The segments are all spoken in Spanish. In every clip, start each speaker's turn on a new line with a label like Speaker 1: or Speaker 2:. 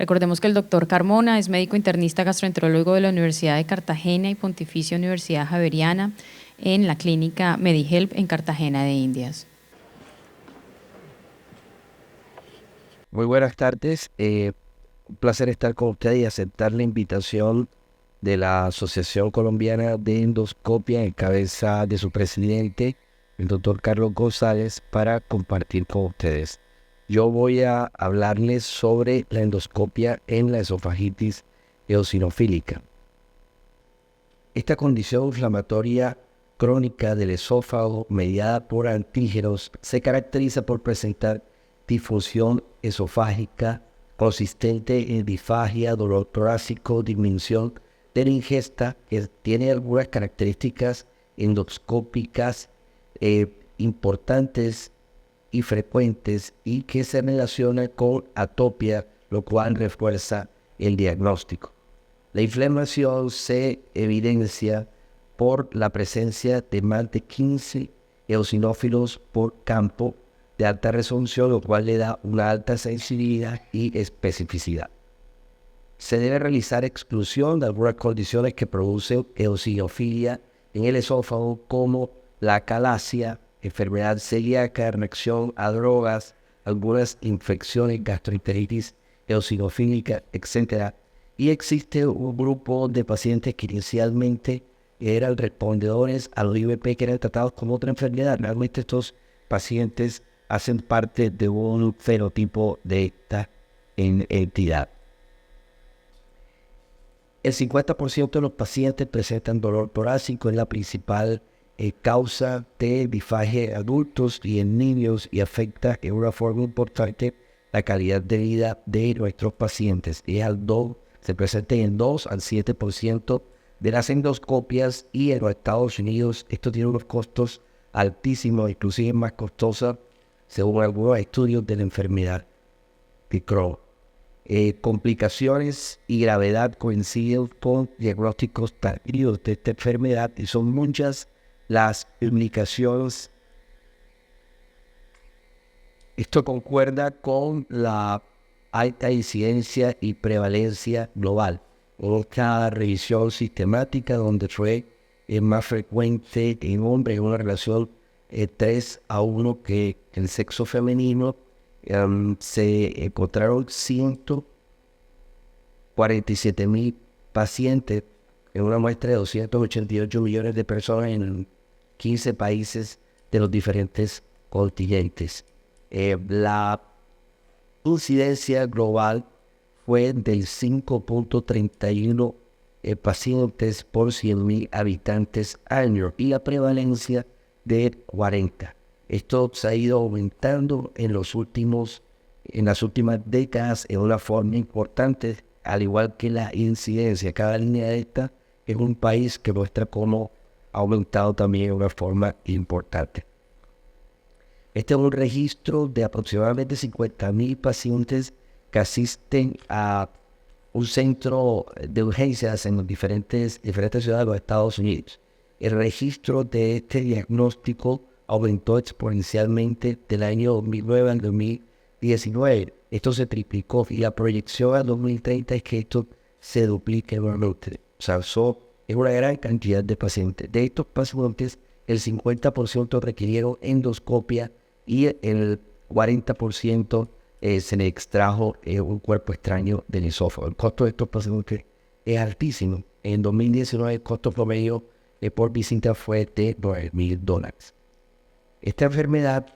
Speaker 1: Recordemos que el doctor Carmona es médico internista gastroenterólogo de la Universidad de Cartagena y Pontificia Universidad Javeriana en la clínica MediHelp en Cartagena de Indias.
Speaker 2: Muy buenas tardes. Un placer estar con usted y aceptar la invitación de la Asociación Colombiana de Endoscopia en cabeza de su presidente, el doctor Carlos González, para compartir con ustedes. Yo voy a hablarles sobre la endoscopia en la esofagitis eosinofílica. Esta condición inflamatoria crónica del esófago mediada por antígenos se caracteriza por presentar disfunción esofágica consistente en disfagia, dolor torácico, disminución de la ingesta, que tiene algunas características endoscópicas importantes y frecuentes y que se relacionan con atopia, lo cual refuerza el diagnóstico. La inflamación se evidencia por la presencia de más de 15 eosinófilos por campo de alta resolución, lo cual le da una alta sensibilidad y especificidad. Se debe realizar exclusión de algunas condiciones que producen eosinofilia en el esófago, como la acalasia, enfermedad celíaca, reacción a drogas, algunas infecciones, gastroenteritis eosinofílica, etc. Y existe un grupo de pacientes que inicialmente eran respondedores a los IVP, que eran tratados como otra enfermedad. Realmente estos pacientes hacen parte de un fenotipo de esta entidad. El 50% de los pacientes presentan dolor torácico, es la principal causa de disfagia en adultos y en niños, y afecta en una forma importante la calidad de vida de nuestros pacientes. Se presenta en 2 al 7% de las endoscopias, y en los Estados Unidos esto tiene unos costos altísimos, inclusive más costosa según algunos estudios de la enfermedad de Crohn. Complicaciones y gravedad coinciden con diagnósticos tardíos de esta enfermedad, y son muchas las implicaciones. Esto concuerda con la alta incidencia y prevalencia global. En esta revisión sistemática, donde fue más frecuente en hombres, en una relación 3:1 que el sexo femenino, se encontraron 147,000 pacientes en una muestra de 288 millones de personas en 15 países de los diferentes continentes. La incidencia global fue del 5.31 pacientes por 100,000 habitantes año, y la prevalencia de 40. Esto se ha ido aumentando en las últimas décadas en una forma importante, al igual que la incidencia. Cada línea de esta es un país que muestra cómo ha aumentado también de una forma importante. Este es un registro de aproximadamente 50,000 pacientes que asisten a un centro de urgencias en diferentes ciudades de los Estados Unidos. El registro de este diagnóstico aumentó exponencialmente del año 2009 al 2019. Esto se triplicó, y la proyección al 2030 es que esto se duplique nuevamente. O sea, es una gran cantidad de pacientes. De estos pacientes, el 50% requirieron endoscopia, y el 40% se le extrajo un cuerpo extraño del esófago. El costo de estos pacientes es altísimo. En 2019 el costo promedio por visita fue de $9,000. Esta enfermedad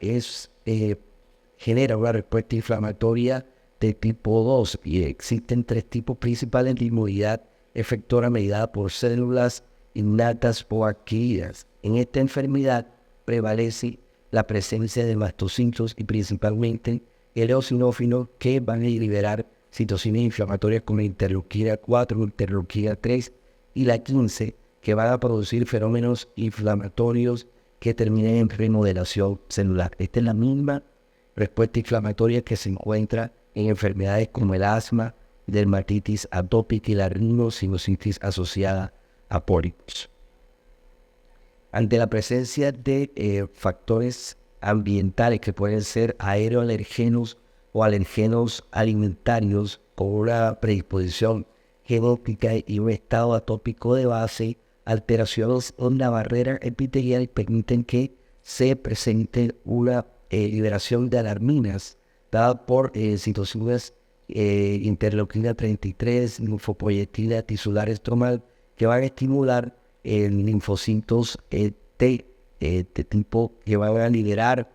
Speaker 2: genera una respuesta inflamatoria de tipo 2, y existen 3 tipos principales de inmunidad efectora mediada por células innatas o adquiridas. En esta enfermedad prevalece la presencia de mastocitos y principalmente el eosinófilo, que van a liberar citocinas inflamatorias como la interleuquina 4, interleuquina 3 y la 15, que van a producir fenómenos inflamatorios que terminen en remodelación celular. Esta es la misma respuesta inflamatoria que se encuentra en enfermedades como el asma, dermatitis atópica y la rinosinusitis asociada a pólipos. Ante la presencia de factores ambientales que pueden ser aeroalergenos o alergenos alimentarios con una predisposición genética y un estado atópico de base, alteraciones en la barrera epitelial permiten que se presente una liberación de alarminas dada por citocinas interleuquina 33, linfopoyetina tisular estromal, que van a estimular linfocitos T de tipo que van a liberar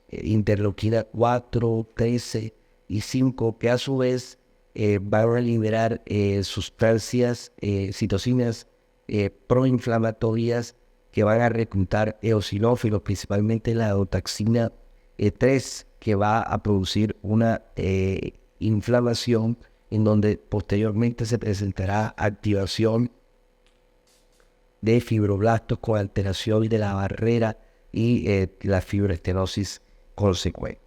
Speaker 2: interleuquina 4, 13 y 5, que a su vez van a liberar sustancias, citocinas proinflamatorias que van a reclutar eosinófilos, principalmente la eotaxina 3, que va a producir una inflamación en donde posteriormente se presentará activación de fibroblastos con alteración de la barrera y la fibroestenosis consecuente.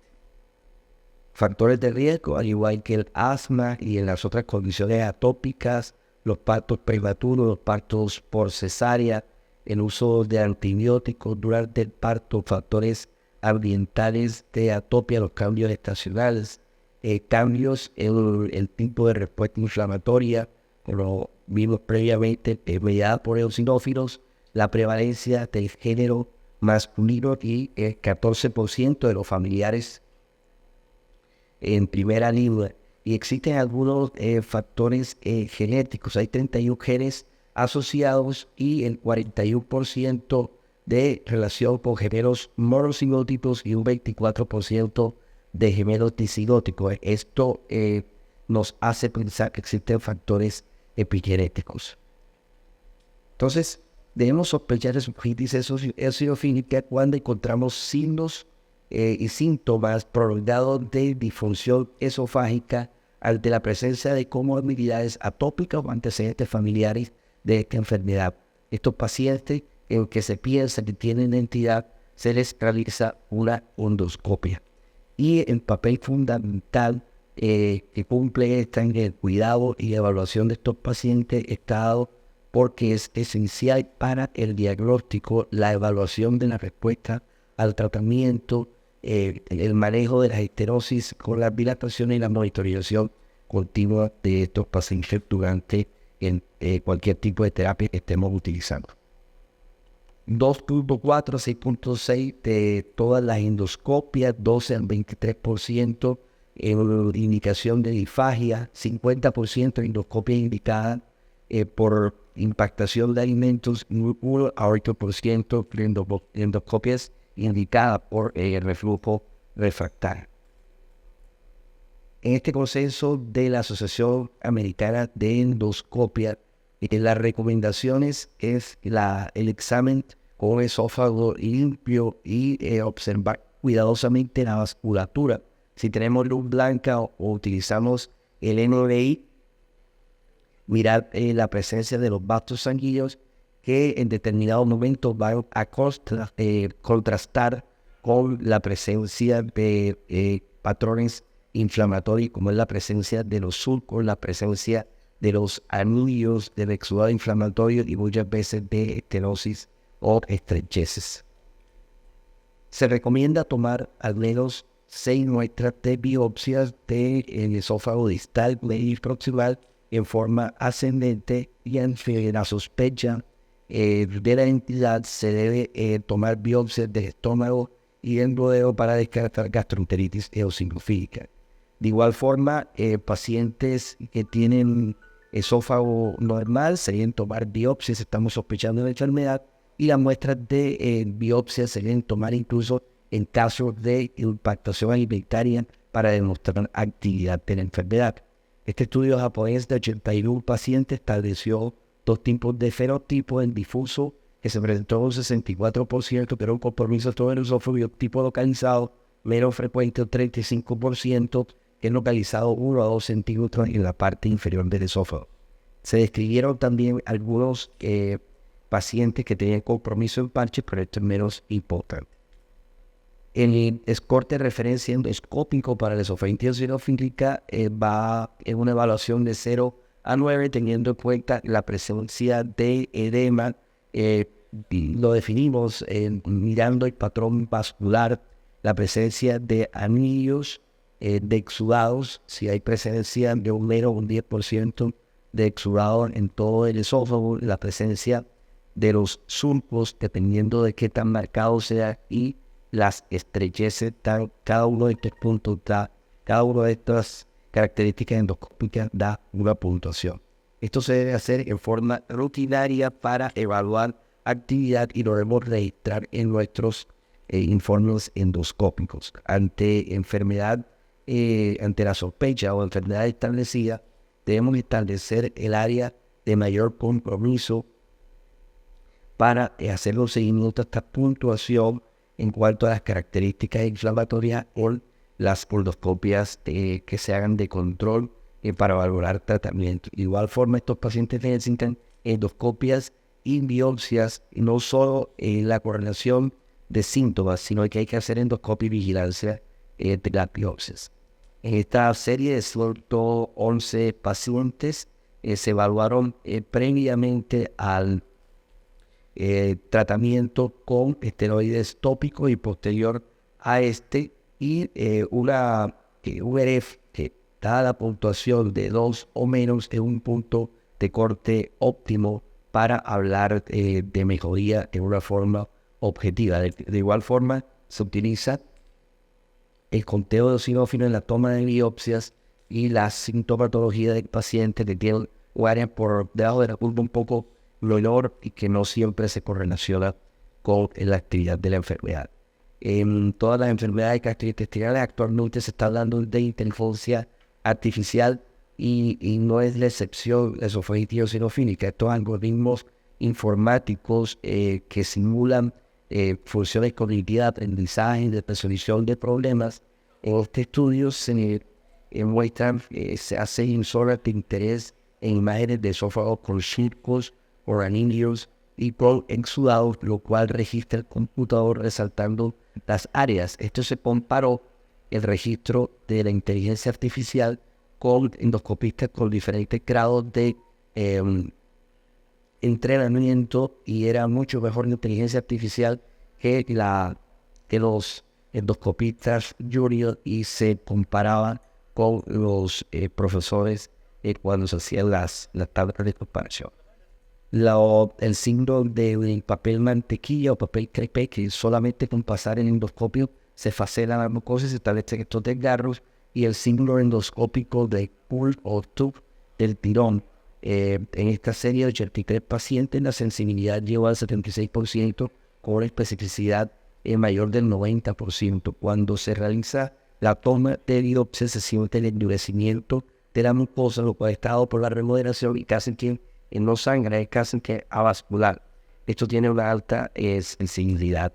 Speaker 2: Factores de riesgo, al igual que el asma y en las otras condiciones atópicas, los partos prematuros, los partos por cesárea, el uso de antibióticos durante el parto, factores ambientales de atopia, los cambios estacionales, cambios en el tipo de respuesta inflamatoria, como vimos previamente, mediada por eosinófilos, la prevalencia del género masculino y el 14% de los familiares en primera línea. Y existen algunos factores genéticos. Hay 31 genes asociados y el 41% de relación con gemelos monocigóticos y un 24% de gemelos disigóticos. Esto nos hace pensar que existen factores epigenéticos. Entonces, debemos sospechar de subjetividad eosinofílica cuando encontramos signos y síntomas prolongados de disfunción esofágica ante la presencia de comorbilidades atópicas o antecedentes familiares de esta enfermedad. Estos pacientes en que se piensa que tienen entidad, se les realiza una endoscopia. Y el papel fundamental que cumple esta en el cuidado y evaluación de estos pacientes está dado porque es esencial para el diagnóstico, la evaluación de la respuesta al tratamiento, el manejo de la estenosis con las dilataciones y la monitorización continua de estos pacientes durante cualquier tipo de terapia que estemos utilizando. 2.4 a 6.6 de todas las endoscopias, 12 al 23% en indicación de disfagia, 50% de endoscopias indicadas por impactación de alimentos, 1 a 8% de endoscopias indicadas por el reflujo refractario. En este consenso de la Asociación Americana de Endoscopia, las recomendaciones es el examen con esófago limpio y observar cuidadosamente la vasculatura. Si tenemos luz blanca o utilizamos el NBI, mirar la presencia de los vasos sanguíneos que en determinados momentos van a contrastar con la presencia de patrones inflamatorios, como es la presencia de los surcos, la presencia de los anillos del exudado inflamatorio y muchas veces de estenosis o estrecheces. Se recomienda tomar al menos 6 muestras de biopsias del esófago distal, medio y proximal en forma ascendente, y ante la sospecha de la entidad se debe tomar biopsias del estómago y del duodeno para descartar gastroenteritis eosinofílica. De igual forma, pacientes que tienen esófago normal se deben tomar biopsias, estamos sospechando de la enfermedad, y las muestras de biopsia se deben tomar incluso en caso de impactación alimentaria para demostrar actividad de la enfermedad. Este estudio japonés de 81 pacientes estableció 2 tipos de fenotipos: en difuso, que se presentó un 64%, que era un compromiso de todo el esófago, y un tipo localizado menos frecuente, un 35%, que es localizado 1 a 2 centímetros en la parte inferior del esófago. Se describieron también algunos pacientes que tenían compromiso en parche, pero esto es menos importante. El score de referencia endoscópico para la esofagitis eosinofílica va en una evaluación de 0 a 9, teniendo en cuenta la presencia de edema. Lo definimos mirando el patrón vascular, la presencia de anillos de exudados, si hay presencia de un menos un 10% de exudados en todo el esófago, la presencia de los surcos, dependiendo de qué tan marcado sea, y las estrecheces, cada uno de estos puntos cada una de estas características endoscópicas da una puntuación. Esto se debe hacer en forma rutinaria para evaluar actividad y lo debemos registrar en nuestros informes endoscópicos. Ante enfermedad, ante la sospecha o enfermedad establecida, debemos establecer el área de mayor compromiso para hacer los seguimientos a esta puntuación en cuanto a las características inflamatorias o las endoscopias que se hagan de control para valorar tratamiento. De igual forma, estos pacientes necesitan endoscopias y biopsias, y no solo la correlación de síntomas, sino que hay que hacer endoscopia y vigilancia de las biopsias. En esta serie de 111 pacientes se evaluaron previamente al tratamiento con esteroides tópicos y posterior a este, y un EREF dada la puntuación de 2 o menos es un punto de corte óptimo para hablar de mejoría en una forma objetiva. De igual forma, se utiliza el conteo de eosinófilos en la toma de biopsias y la sintomatología del paciente que tiene un área por debajo de la curva un poco menor y que no siempre se correlaciona con la actividad de la enfermedad. En todas las enfermedades gastrointestinales actualmente se está hablando de inteligencia artificial y no es la excepción la esofagitis eosinofílica. Estos algoritmos informáticos que simulan funciones cognitivas de aprendizaje, de resolución de problemas. En este estudio se muestran, se hace insoras de interés en imágenes de esófago con surcos, organilios y con exudados, lo cual registra el computador resaltando las áreas. Esto se comparó el registro de la inteligencia artificial con endoscopistas con diferentes grados de entrenamiento, y era mucho mejor la inteligencia artificial que los endoscopistas junior, y se comparaban con los profesores cuando se hacían las tablas de comparación. El síndrome del papel mantequilla o papel crepé, que solamente con pasar el endoscopio se facela la mucosa y se establecen estos desgarros, y el síndrome endoscópico de Pull o tube del tirón. En esta serie de 83 pacientes la sensibilidad llegó al 76% con una especificidad mayor del 90%. Cuando se realiza la toma de biopsia se siente el endurecimiento de la mucosa, lo cual está dado por la remodelación y casi que no sangra, es casi que avascular. Esto tiene una alta sensibilidad.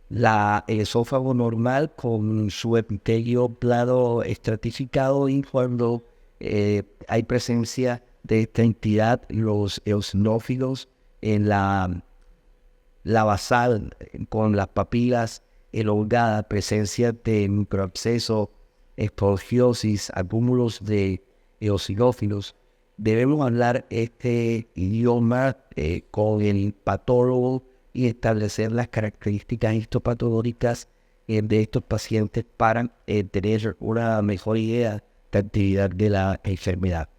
Speaker 2: El esófago normal con su epitelio plano estratificado, y cuando hay presencia de esta entidad, los eosinófilos en la basal con las papilas elongadas, presencia de microabscesos, esponjiosis, acúmulos de eosinófilos. Debemos hablar este idioma con el patólogo y establecer las características histopatológicas de estos pacientes para tener una mejor idea de actividad de la enfermedad.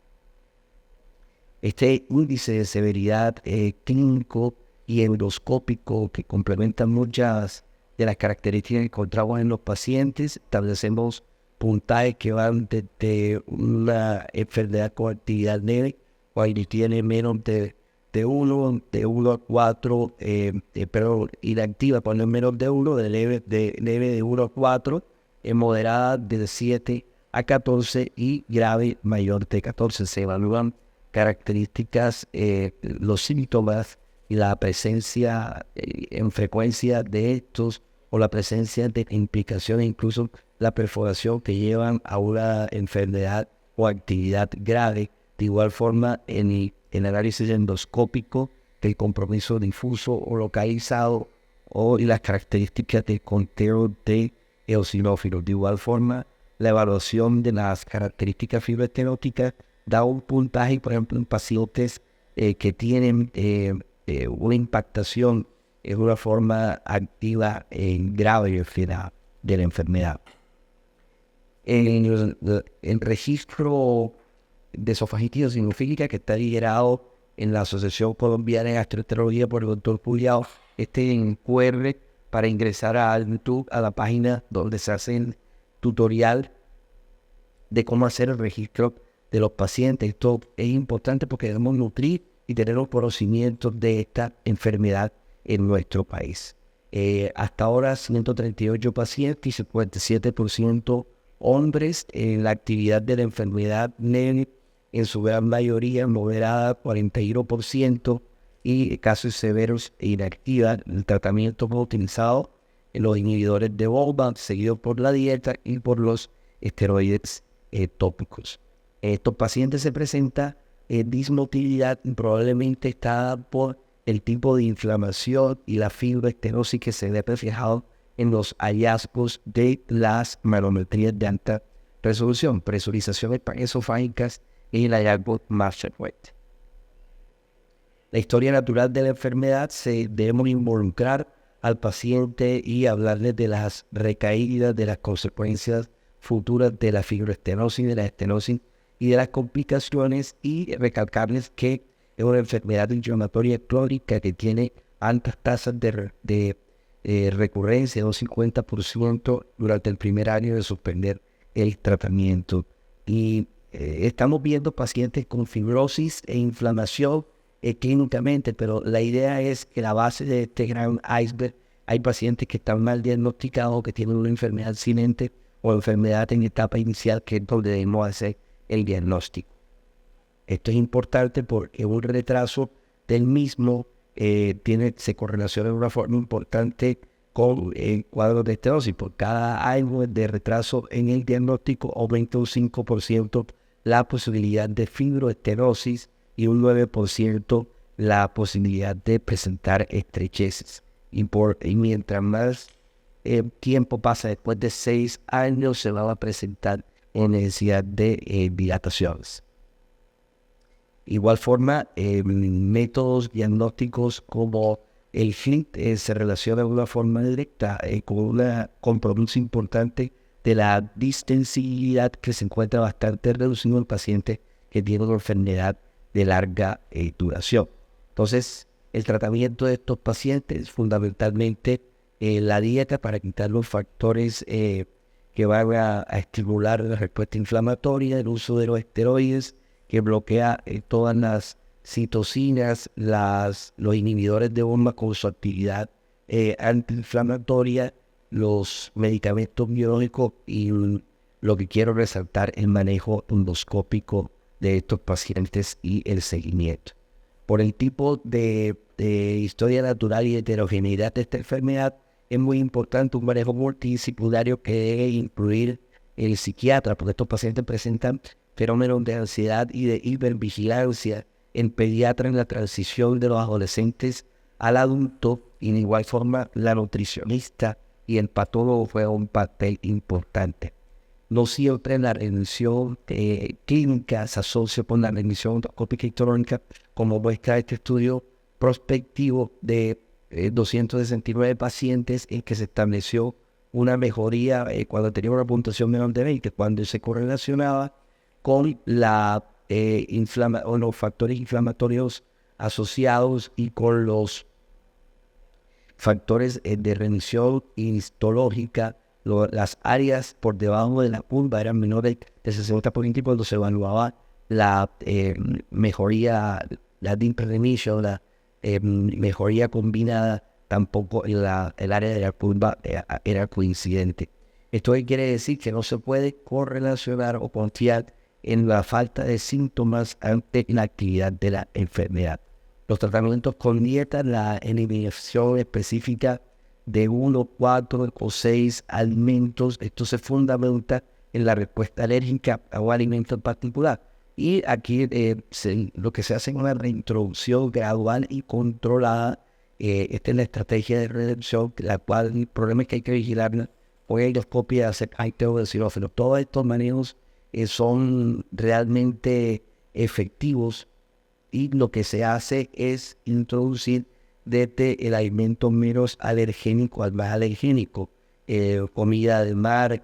Speaker 2: Este índice de severidad clínico y endoscópico, que complementan muchas de las características que encontramos en los pacientes, establecemos puntajes que van desde una enfermedad con actividad leve, cuando tiene menos de 1, de 1 a 4, pero inactiva cuando es menos de 1, de leve de 1 a 4, moderada de 7 a 14 y grave mayor de 14. Se evalúan características, los síntomas y la presencia en frecuencia de estos, o la presencia de implicaciones, incluso la perforación, que llevan a una enfermedad o actividad grave. De igual forma, en el análisis endoscópico, del compromiso difuso o localizado, y las características del conteo de eosinófilos. De igual forma, la evaluación de las características fibroestenóticas da un puntaje, por ejemplo, en pacientes que tienen una impactación en una forma activa grave de la enfermedad. El registro de esofagitis significa que está liderado en la Asociación Colombiana de Gastroenterología por el doctor Juliao. Este QR para ingresar a YouTube, a la página donde se hace el tutorial de cómo hacer el registro de los pacientes. Esto es importante porque debemos nutrir y tener los conocimientos de esta enfermedad en nuestro país. Hasta ahora 138 pacientes y 57% hombres. En la actividad de la enfermedad leve, en su gran mayoría moderada, 41%, y casos severos e inactiva. El tratamiento fue utilizado en los inhibidores de VOLVA, seguido por la dieta y por los esteroides tópicos. Estos pacientes se presentan dismotilidad, probablemente está por el tipo de inflamación y la fibroestenosis que se ve reflejado en los hallazgos de las manometrías de alta resolución, presurizaciones esofágicas y el hallazgo más frecuente. La historia natural de la enfermedad, debemos involucrar al paciente y hablarles de las recaídas, de las consecuencias futuras de la fibroestenosis, de la estenosis y de las complicaciones, y recalcarles que es una enfermedad inflamatoria crónica que tiene altas tasas de recurrencia, un 50% durante el primer año de suspender el tratamiento. Y estamos viendo pacientes con fibrosis e inflamación clínicamente, pero la idea es que la base de este gran iceberg, hay pacientes que están mal diagnosticados, que tienen una enfermedad silente o enfermedad en etapa inicial, que es donde debemos hacer el diagnóstico. Esto es importante porque un retraso del mismo se correlaciona de una forma importante con el cuadro de estenosis. Por cada año de retraso en el diagnóstico aumenta un 5% la posibilidad de fibroestenosis y un 9% la posibilidad de presentar estrecheces. Y mientras más tiempo pasa, después de 6 años se va a presentar en necesidad de dilataciones. Igual forma, métodos diagnósticos como el FLIT se relaciona de una forma directa con un compromiso importante de la distensibilidad, que se encuentra bastante reducido en pacientes que tienen una enfermedad de larga duración. Entonces, el tratamiento de estos pacientes, fundamentalmente la dieta para quitar los factores que van a estimular la respuesta inflamatoria, el uso de los esteroides, que bloquea todas las citocinas, los inhibidores de VOLVA con su actividad antiinflamatoria, los medicamentos biológicos y lo que quiero resaltar, el manejo endoscópico de estos pacientes y el seguimiento. Por el tipo de historia natural y heterogeneidad de esta enfermedad, es muy importante un manejo multidisciplinario que debe incluir el psiquiatra, porque estos pacientes presentan fenómenos de ansiedad y de hipervigilancia. El pediatra en la transición de los adolescentes al adulto, y de igual forma la nutricionista y el patólogo juegan un papel importante. No siempre la remisión clínica se asocia con la remisión endoscópica y crónica, como muestra este estudio prospectivo de 269 pacientes en que se estableció una mejoría cuando tenía una puntuación menor de 20, cuando se correlacionaba con los factores inflamatorios asociados y con los factores de remisión histológica. Las áreas por debajo de la curva eran menores de 60% cuando se evaluaba la mejoría, la deep remission, la mejoría combinada, tampoco el área de la curva era coincidente. Esto quiere decir que no se puede correlacionar o confiar en la falta de síntomas ante la actividad de la enfermedad. Los tratamientos con dieta, la eliminación específica de 1, 4 o 6 alimentos, esto se fundamenta en la respuesta alérgica a un alimento en particular. Y aquí lo que se hace es una reintroducción gradual y controlada. Esta es la estrategia de reducción, la cual el problema es que hay que vigilarla por endoscopia, hacer de cirófilo. Todos estos manejos son realmente efectivos, y lo que se hace es introducir desde el alimento menos alergénico al más alergénico, comida del mar,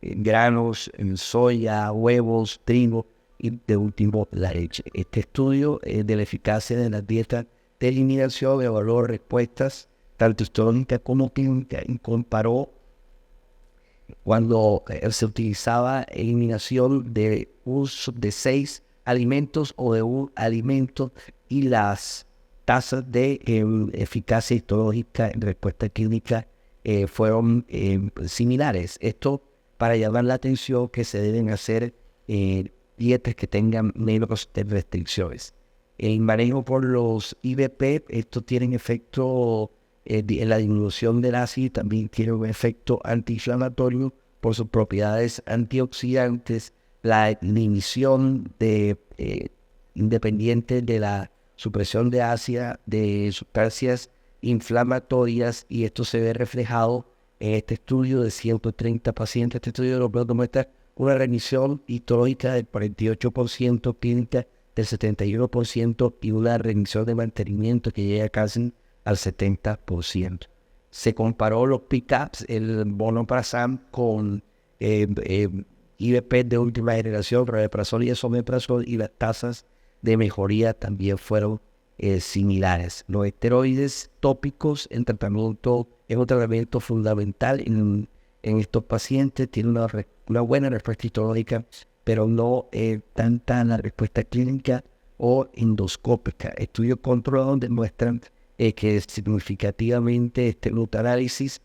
Speaker 2: granos, soya, huevos, trigo y de último la leche. Este estudio de la eficacia de las dietas de eliminación evaluó respuestas tanto histológicas como clínicas y comparó cuando se utilizaba eliminación de uso de 6 alimentos o de un alimento y las tasas de eficacia histológica en respuesta clínica fueron similares. Esto para llamar la atención que se deben hacer dietas que tengan menos restricciones. El manejo por los IVP, estos tienen efecto en la disminución del ácido, también tiene un efecto antiinflamatorio por sus propiedades antioxidantes, la inhibición de independiente de la supresión de ácida de sustancias inflamatorias, y esto se ve reflejado en este estudio de 130 pacientes. Este estudio lo puede muestra una remisión histológica del 48%, clínica del 71% y una remisión de mantenimiento que llega casi al 70%. Se comparó los PCAPs, el vonoprazan, con IVP de última generación, rabeprazol y esomeprazol, y las tasas de mejoría también fueron similares. Los esteroides tópicos en tratamiento es un tratamiento fundamental en estos pacientes. Tiene una buena respuesta histológica, pero no tanta la respuesta clínica o endoscópica. Estudios controlados demuestran que significativamente este glutanálisis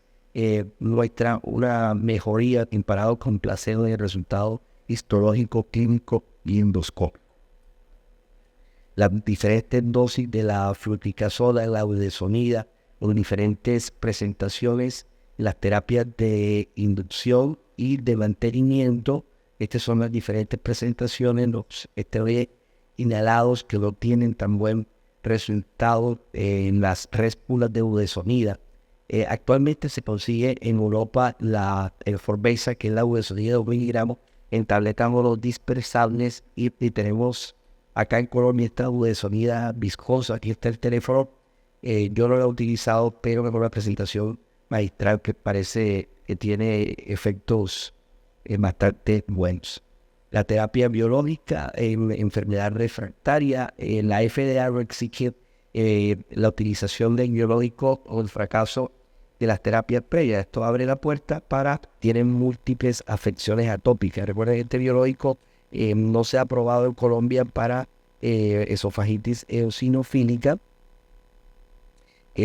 Speaker 2: muestra una mejoría comparado con placebo en el resultado histológico, clínico y endoscópico. Las diferentes dosis de la fluticasona, la budesonida, con diferentes presentaciones, las terapias de inducción y de mantenimiento. Estas son las diferentes presentaciones, los esteroides inhalados que no tienen tan buen resultado en las réspiras de budesonida. Actualmente se consigue en Europa el Forbesa, que es la budesonida de 2 miligramos, en tabletas dispersables, y tenemos acá en Colombia esta budesonida viscosa. Aquí está el teléfono. Yo no lo he utilizado, pero con una presentación magistral que parece que tiene efectos bastante buenos. La terapia biológica en enfermedad refractaria, la FDA no exige la utilización del biológico o el fracaso de las terapias previas. Esto abre la puerta tienen múltiples afecciones atópicas. Recuerden que este biológico no se ha aprobado en Colombia para esofagitis eosinofílica,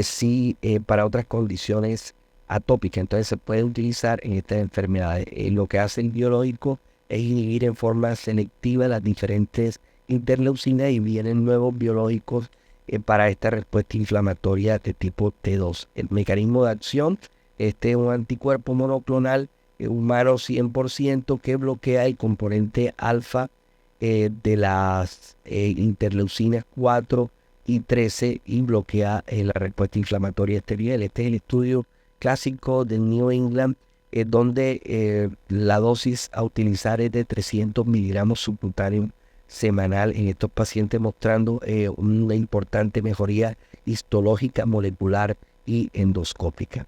Speaker 2: sí para otras condiciones atópicas. Entonces se puede utilizar en estas enfermedades. Lo que hace el biológico es inhibir en forma selectiva las diferentes interleucinas, y vienen nuevos biológicos para esta respuesta inflamatoria de tipo T2. El mecanismo de acción, este es un anticuerpo monoclonal humano 100% que bloquea el componente alfa de las interleucinas 4 y 13 y bloquea la respuesta inflamatoria exterior. Este es el estudio clásico del New England, donde la dosis a utilizar es de 300 miligramos subcutáneos semanal en estos pacientes, mostrando una importante mejoría histológica, molecular y endoscópica.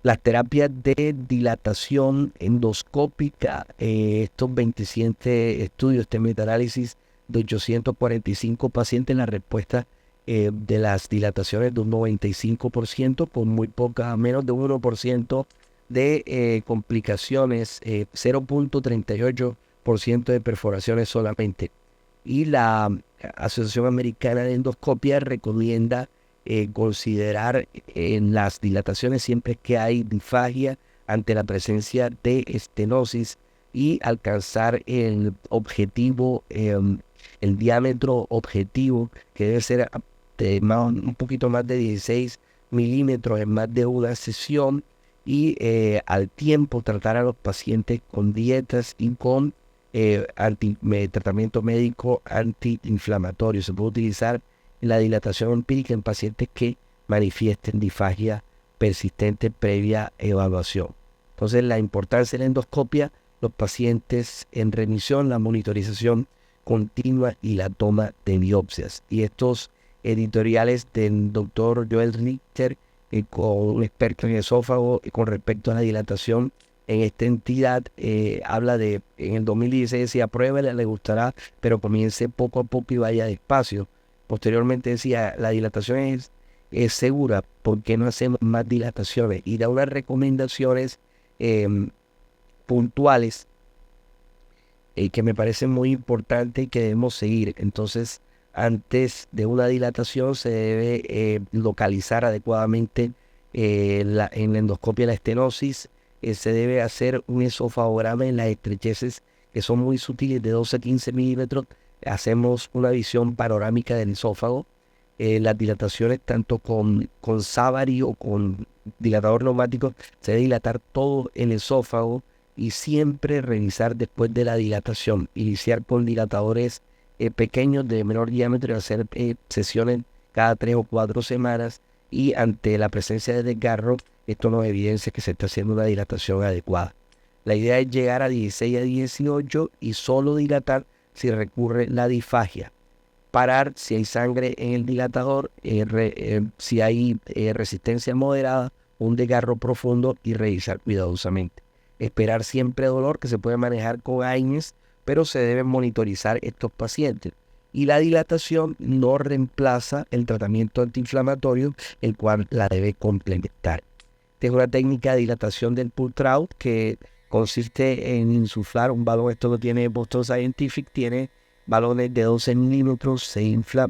Speaker 2: Las terapias de dilatación endoscópica, estos 27 estudios, este metaanálisis de 845 pacientes, la respuesta de las dilataciones de un 95%, con muy poca, menos de un 1% de complicaciones, 0.38% de perforaciones solamente. Y la Asociación Americana de Endoscopia recomienda considerar en las dilataciones siempre que hay disfagia ante la presencia de estenosis, y alcanzar el objetivo, el diámetro objetivo, que debe ser un poquito más de 16 milímetros en más de una sesión, y al tiempo tratar a los pacientes con dietas y con tratamiento médico antiinflamatorio. Se puede utilizar la dilatación empírica en pacientes que manifiesten disfagia persistente previa evaluación. Entonces, la importancia de la endoscopia, los pacientes en remisión, la monitorización continua y la toma de biopsias. Y estos editoriales del doctor Joel Richter, con un experto en esófago, con respecto a la dilatación en esta entidad habla de, en el 2016 decía, pruébela, le gustará, pero comience poco a poco y vaya despacio. Posteriormente decía, la dilatación es segura, ¿por qué no hacemos más dilataciones? Y da unas recomendaciones puntuales que me parecen muy importantes y que debemos seguir. Entonces, antes de una dilatación se debe localizar adecuadamente en la endoscopia la estenosis. Se debe hacer un esofagograma en las estrecheces que son muy sutiles, de 12 a 15 milímetros. Hacemos una visión panorámica del esófago. Las dilataciones, tanto con Savary o con dilatador neumático, se debe dilatar todo el esófago y siempre revisar después de la dilatación. Iniciar con dilatadores pequeños de menor diámetro y hacer sesiones cada 3 o 4 semanas. Y ante la presencia de desgarro, esto nos evidencia que se está haciendo una dilatación adecuada. La idea es llegar a 16 a 18 y solo dilatar si recurre la disfagia. Parar si hay sangre en el dilatador, si hay resistencia moderada, un desgarro profundo y revisar cuidadosamente. Esperar siempre dolor que se puede manejar con AINES, pero se deben monitorizar estos pacientes. Y la dilatación no reemplaza el tratamiento antiinflamatorio, el cual la debe complementar. Esta es una técnica de dilatación del Pultrau que consiste en insuflar un balón. Esto lo tiene Boston Scientific, tiene balones de 12 milímetros, se infla,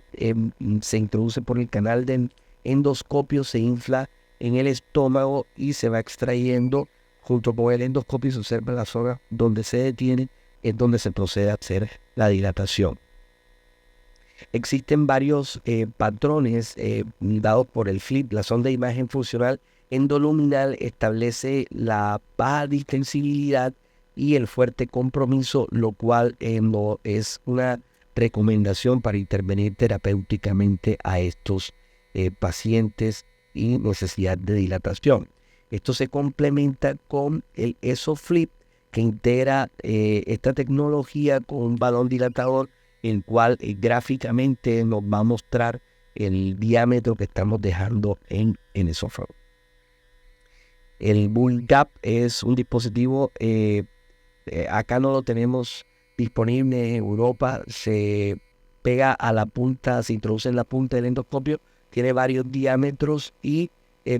Speaker 2: se introduce por el canal del endoscopio, se infla en el estómago y se va extrayendo junto con el endoscopio y se observa la zona donde se detiene, es donde se procede a hacer la dilatación. Existen varios patrones dados por el FLIP. La sonda de imagen funcional endoluminal establece la baja distensibilidad y el fuerte compromiso, lo cual no es una recomendación para intervenir terapéuticamente a estos pacientes y necesidad de dilatación. Esto se complementa con el ESOFLIP, que integra esta tecnología con un balón dilatador, el cual gráficamente nos va a mostrar el diámetro que estamos dejando en el esófago. El BullGap es un dispositivo, acá no lo tenemos disponible en Europa, se pega a la punta, se introduce en la punta del endoscopio, tiene varios diámetros y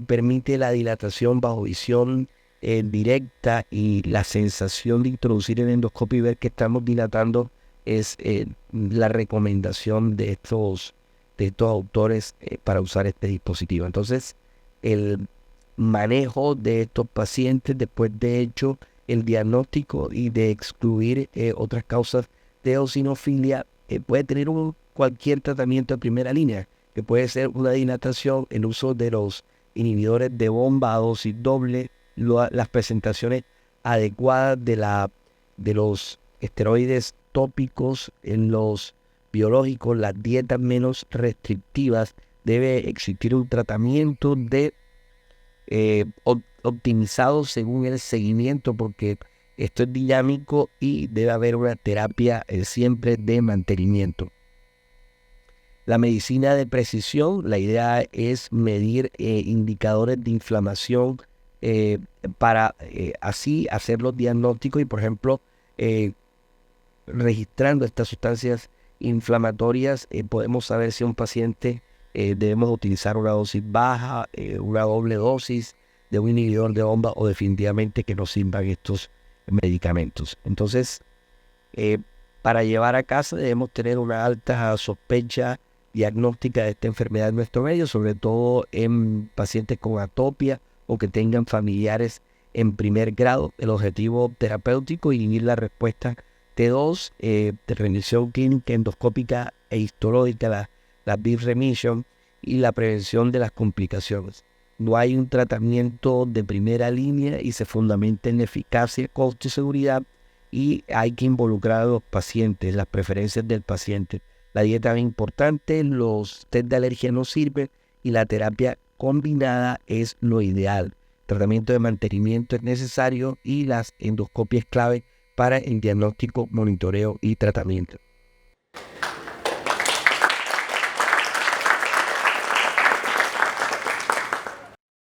Speaker 2: permite la dilatación bajo visión directa, y la sensación de introducir el endoscopio y ver que estamos dilatando es la recomendación de estos autores para usar este dispositivo. Entonces, el manejo de estos pacientes después de hecho el diagnóstico y de excluir otras causas de eosinofilia, puede tener cualquier tratamiento de primera línea, que puede ser una dilatación, el uso de los inhibidores de bomba a dosis doble, las presentaciones adecuadas de los esteroides tópicos en los biológicos, las dietas menos restrictivas. Debe existir un tratamiento optimizado según el seguimiento, porque esto es dinámico y debe haber una terapia siempre de mantenimiento. La medicina de precisión, la idea es medir indicadores de inflamación para así hacer los diagnósticos y, por ejemplo, registrando estas sustancias inflamatorias, podemos saber si un paciente debemos utilizar una dosis baja, una doble dosis de un inhibidor de bomba, o definitivamente que no sirvan estos medicamentos. Entonces, para llevar a casa debemos tener una alta sospecha diagnóstica de esta enfermedad en nuestro medio, sobre todo en pacientes con atopia o que tengan familiares en primer grado. El objetivo terapéutico, inhibir la respuesta T2, de remisión clínica endoscópica e histológica, la BIF remission, y la prevención de las complicaciones. No hay un tratamiento de primera línea y se fundamenta en eficacia, costo y seguridad, y hay que involucrar a los pacientes, las preferencias del paciente. La dieta es importante, los test de alergia no sirven y la terapia combinada es lo ideal. Tratamiento de mantenimiento es necesario y las endoscopias clave para el diagnóstico, monitoreo y tratamiento.